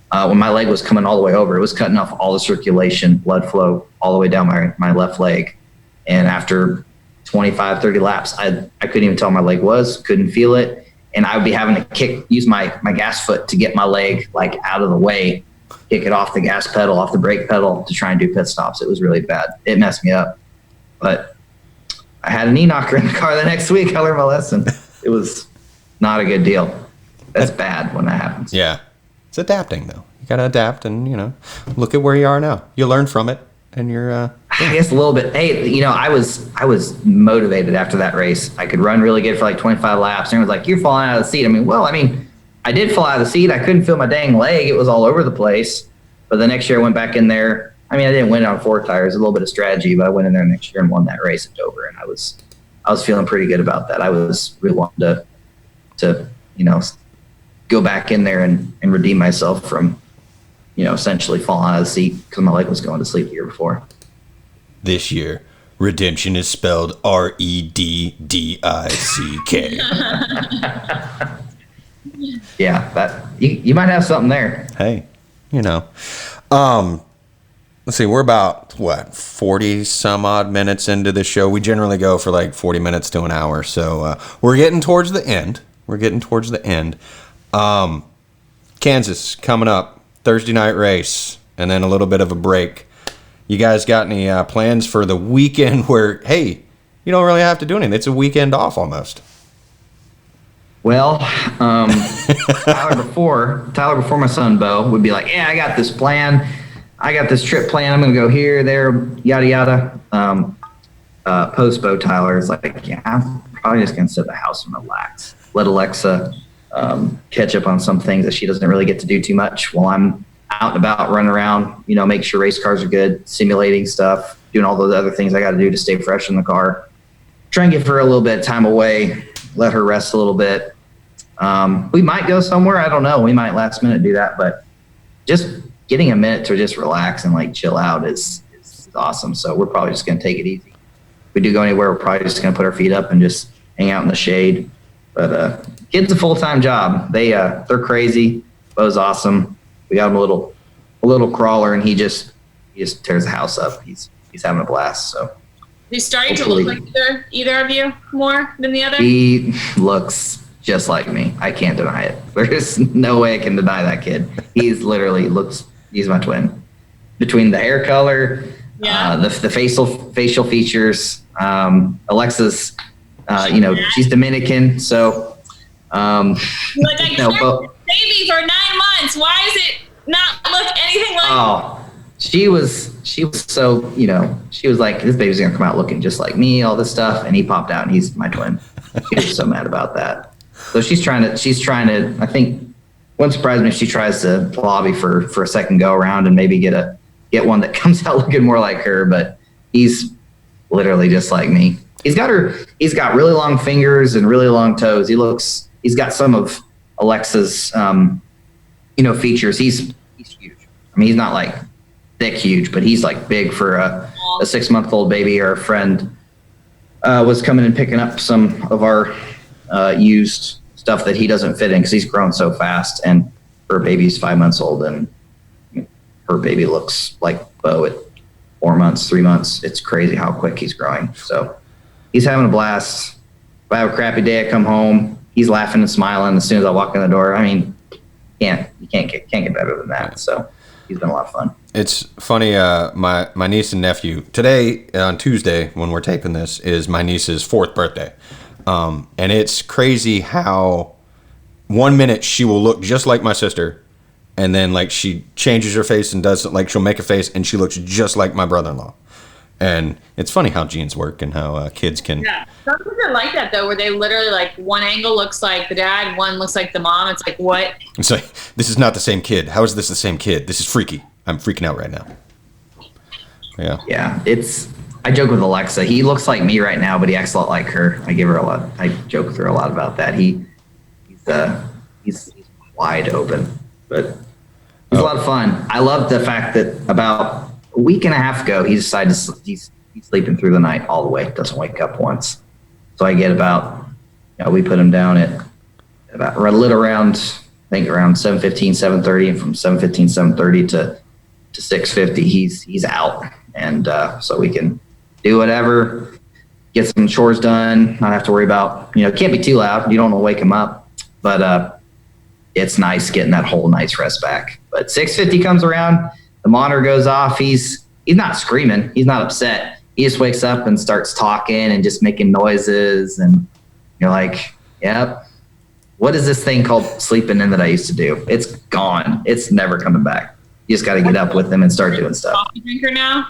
when my leg was coming all the way over, it was cutting off all the circulation, blood flow all the way down my left leg, and after 25, 30 laps, I couldn't even tell where my leg was, couldn't feel it. And I would be having to use my gas foot to get my leg like out of the way, kick it off the gas pedal, off the brake pedal to try and do pit stops. It was really bad. It messed me up. But I had a knee knocker in the car the next week. I learned my lesson. It was not a good deal. That's bad when that happens. Yeah, it's adapting though. You gotta adapt, and look at where you are now. You learn from it, and you're. I guess a little bit. Hey, I was motivated after that race. I could run really good for like 25 laps. And everyone's like, "You're falling out of the seat." I did fall out of the seat. I couldn't feel my dang leg. It was all over the place. But the next year I went back in there. I didn't win on 4 tires. A little bit of strategy, but I went in there next year and won that race at Dover. And I was feeling pretty good about that. I was really wanting to go back in there and redeem myself from, essentially falling out of the seat because my leg was going to sleep the year before. This year, redemption is spelled REDDICK. Yeah, that you might have something there. Hey, let's see, we're about 40 some odd minutes into the show. We generally go for like 40 minutes to an hour, so we're getting towards the end. Kansas coming up, Thursday night race, and then a little bit of a break. You guys got any plans for the weekend where, hey, you don't really have to do anything? It's a weekend off almost. Well, Tyler before my son Bo would be like, yeah, I got this plan. I got this trip plan. I'm going to go here, there, yada, yada. Post Bo Tyler is like, yeah, I'm probably just going to sit at the house and relax. Let Alexa catch up on some things that she doesn't really get to do too much while I'm out and about, running around, make sure race cars are good, simulating stuff, doing all those other things I got to do to stay fresh in the car. Try and give her a little bit of time away, let her rest a little bit. We might go somewhere. I don't know. We might last minute do that, but just getting a minute to just relax and like chill out is awesome. So we're probably just going to take it easy. If we do go anywhere, we're probably just going to put our feet up and just hang out in the shade. But kid's a full-time job. They're crazy. Bo's awesome. We got him a little crawler, and he just tears the house up. He's having a blast. So he's starting to look like either of you more than the other. He looks just like me. I can't deny it. There's no way I can deny that kid. He's my twin. Between the hair color, the facial features, Alexa's, she's Dominican, so I can't baby for 9 months. Why does it not look anything like? Oh, she was so, she was like, this baby's gonna come out looking just like me, all this stuff, and he popped out and he's my twin. She was so mad about that. So she's trying to, I think, wouldn't surprise me if she tries to lobby for a second go around and maybe get one that comes out looking more like her, but he's literally just like me. He's got really long fingers and really long toes. He's got some of Alexa's, features. He's huge. I mean, he's not like thick huge, but he's like big for a 6-month-old baby. Our friend was coming and picking up some of our used stuff that he doesn't fit in because he's grown so fast, and her baby's 5 months old, and her baby looks like Bo at 4 months, 3 months. It's crazy how quick he's growing. So he's having a blast. If I have a crappy day, I come home, he's laughing and smiling as soon as I walk in the door. I mean, you can't get better than that. So he's been a lot of fun. It's funny. My niece and nephew today on Tuesday when we're taping this is my niece's 4th birthday. And it's crazy how 1 minute she will look just like my sister, and then like she changes her face and does like she'll make a face and she looks just like my brother-in-law. And it's funny how genes work and how kids can. Yeah, some kids are like that though, where they literally like one angle looks like the dad, one looks like the mom. It's like, what? It's like, this is not the same kid. How is this the same kid? This is freaky. I'm freaking out right now. Yeah. Yeah, I joke with Alexa. He looks like me right now, but he acts a lot like her. I joke with her a lot about that. He's wide open, but he's a lot of fun. I love the fact that about a week and a half ago, he decided he's sleeping through the night all the way. Doesn't wake up once. So I get about, we put him down at about around 7:15, 7:30, and from 7:15, 7:30 to 6:50, he's out, and so we can do whatever, get some chores done, not have to worry about, it can't be too loud. You don't want to wake him up, but it's nice getting that whole night's rest back. But 6:50 comes around, the monitor goes off. He's not screaming. He's not upset. He just wakes up and starts talking and just making noises. And you're like, yep. What is this thing called sleeping in that I used to do? It's gone. It's never coming back. You just got to get up with him and start doing stuff. Coffee drinker now?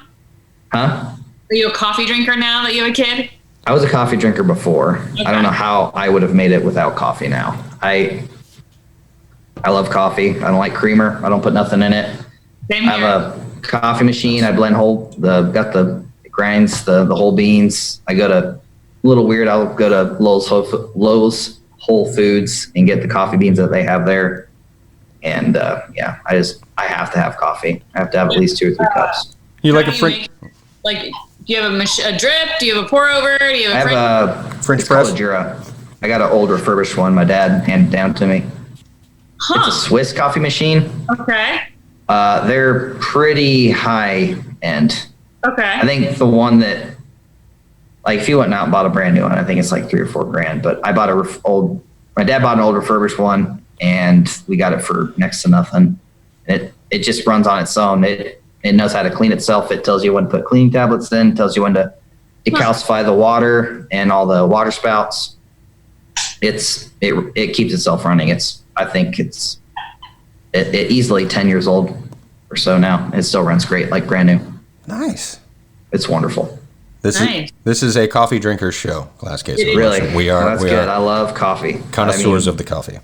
Huh? Are you a coffee drinker now that you have a kid? I was a coffee drinker before. Okay. I don't know how I would have made it without coffee now. I love coffee. I don't like creamer. I don't put nothing in it. Same here. I have a coffee machine. I blend it grinds the whole beans. I go to, a little weird, I'll go to Lowe's Whole Foods and get the coffee beans that they have there. And I have to have coffee. I have to have at least 2 or 3 cups. You like a French? Like, do you have a drip? Do you have a pour over? Do you have a French press? Called a Jura. I got an old refurbished one. My dad handed down to me. It's a Swiss coffee machine. Okay. They're pretty high end. Okay. I think the one that, like, if you went out and bought a brand new one, I think it's like $3 or $4 grand. But I bought my dad bought an old refurbished one, and we got it for next to nothing. It just runs on its own. It knows how to clean itself. It tells you when to put cleaning tablets in. Tells you when to decalcify the water and all the water spouts. it keeps itself running. I think it's easily 10 years old or so now. It still runs great, like brand new. Nice. It's wonderful. Nice. This is a coffee drinkers show. Glass case. Really? We are. That's good. I love coffee. Connoisseurs of the coffee.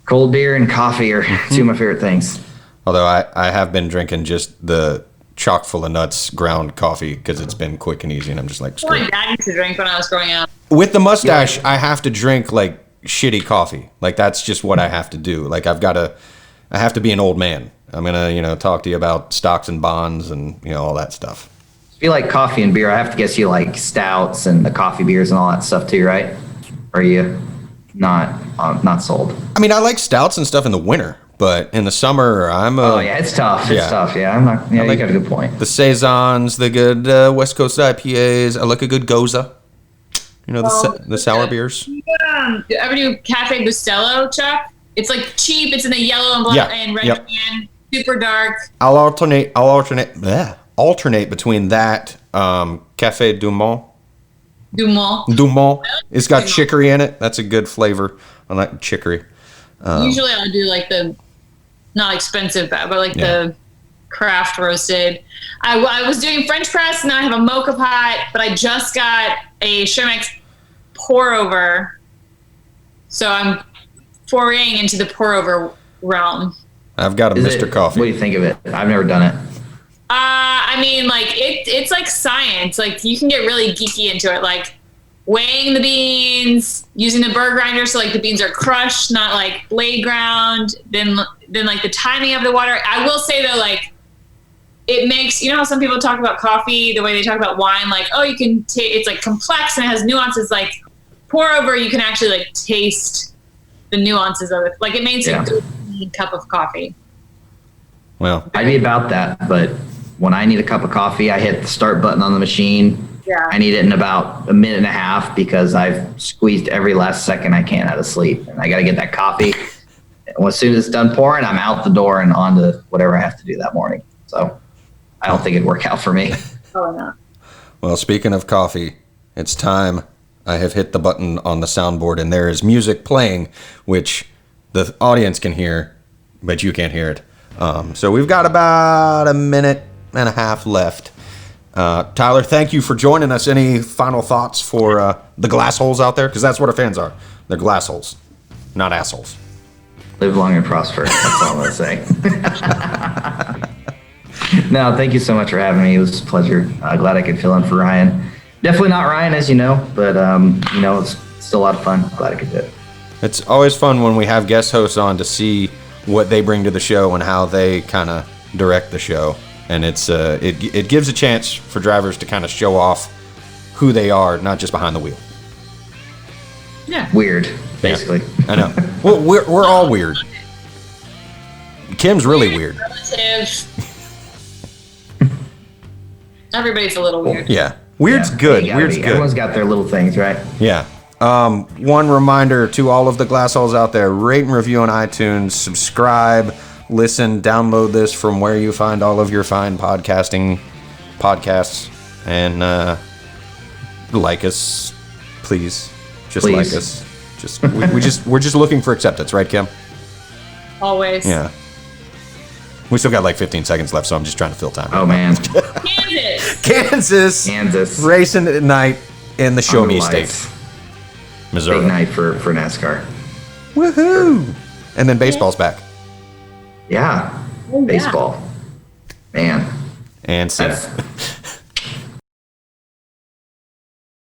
Cold beer and coffee are two of my favorite things. Although I have been drinking just the chock full of nuts ground coffee because it's been quick and easy, and I'm just like, screw My it. dad used to drink when I was growing up. With the mustache, I have to drink like shitty coffee. Like that's just what I have to do. Like I have to be an old man. I'm gonna, talk to you about stocks and bonds and all that stuff. If you like coffee and beer, I have to guess you like stouts and the coffee beers and all that stuff too, right? Or are you not sold? I mean, I like stouts and stuff in the winter, but in the summer, Oh yeah, it's tough. It's tough. Yeah, I'm not. Yeah, you got a good point. The saisons, the good West Coast IPAs. I like a good goza. The sour beers. You ever do Cafe Bustelo, Chuck? It's like cheap. It's in the yellow and black and red can. Super dark. I'll alternate between that Cafe Dumont. It's got chicory in it. That's a good flavor. I like chicory. Usually I'll do like the not expensive, but like the craft roasted. I was doing French press, and now I have a mocha pot, but I just got a Chemex pour over, so I'm foraying into the pour over realm. I've got a Mr. Coffee. What do you think of it? I've never done it. I mean, like it's like science. Like you can get really geeky into it, like weighing the beans, using the burr grinder so like the beans are crushed, not like blade ground. Then like the timing of the water. I will say though, like it makes, how some people talk about coffee the way they talk about wine, like, oh, you can it's like complex and it has nuances. Like pour over, you can actually like taste the nuances of it. Like it makes a good cup of coffee. Well, I'd be about that, but when I need a cup of coffee, I hit the start button on the machine. Yeah. I need it in about a minute and a half because I've squeezed every last second I can out of sleep, and I got to get that coffee. And as soon as it's done pouring, I'm out the door and on to whatever I have to do that morning. So I don't think it'd work out for me. Probably not. Well, speaking of coffee, it's time. I have hit the button on the soundboard, and there is music playing, which the audience can hear, but you can't hear it. So we've got about a minute and a half left. Tyler, thank you for joining us. Any final thoughts for the glass holes out there? Because that's what our fans are. They're glass holes, not assholes. Live long and prosper. That's all I'm going to say. No, thank you so much for having me. It was a pleasure. Glad I could fill in for Ryan. Definitely not Ryan, as you know, but, it's still a lot of fun. Glad I could do it. It's always fun when we have guest hosts on to see what they bring to the show and how they kind of direct the show. And it gives a chance for drivers to kind of show off who they are, not just behind the wheel. Yeah. Weird, basically. Yeah, I know. Well, we're all weird. Kim's really weird. Relative. Everybody's a little weird. Yeah. Weird's good. Weird's good. Everyone's got their little things, right? Yeah. One reminder to all of the glass holes out there, rate and review on iTunes, subscribe, listen, download this from where you find all of your fine podcasts, and like us, please. Please. Like us. We're just looking for acceptance, right, Kim? Always. Yeah. We still got like 15 seconds left, so I'm just trying to fill time. Oh man. Kansas. Racing at night in the Show Me State. Missouri. Big night for NASCAR. Woohoo! And then baseball's back. Yeah. Baseball. Man. And That's